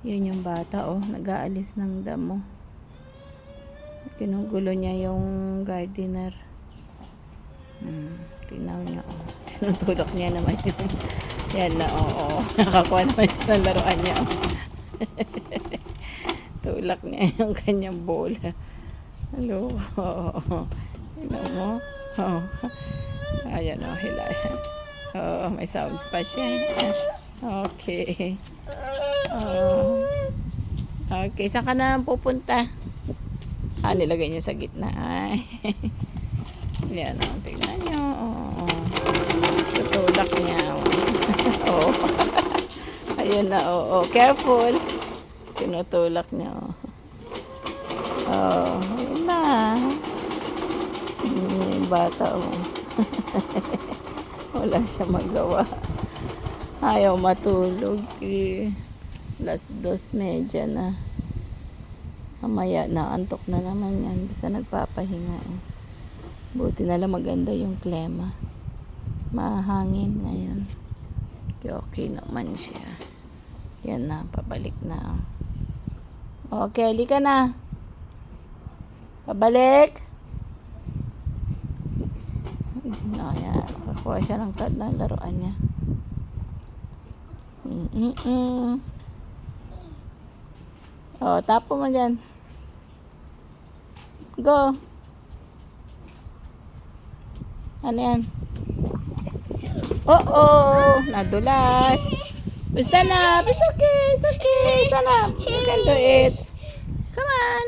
Yun yung bata, oh. Nag-aalis ng damo. Ginugulo niya yung gardener. Tingnan niya, oh. Tinutulak niya naman yun. Yan na, oo. Nakakuha naman siya ng laruan niya, oh. Tulak niya yung kanyang bola. Hello. Oo. Tingnan mo. Oo. Ayan, oh. Hilayan. Oo, may sounds pa siya. Okay. Okay, saan ka na pupunta? Nilagay niya sa gitna. Ay. Yan, tingnan niyo. Tutulak niya. Oo. Ayun na, oo. Careful. Tinutulak niya. Ayun na. Yung bata, oh. Wala siya magawa. Ayaw matulog, eh. 2:30 na. Mamaya na, antok na naman yan. Basta nagpapahinga, eh. Buti na lang maganda yung klima. Mahangin ngayon. Okay naman siya. Yan na, pabalik na. Okay, halika na. Pabalik. Yan, nakakuha siya ng laruan niya. Tapo mo dyan. Go. Ano yan? Nadulas. Basta na. It's okay. It's okay. Sana. You can do it. Come on.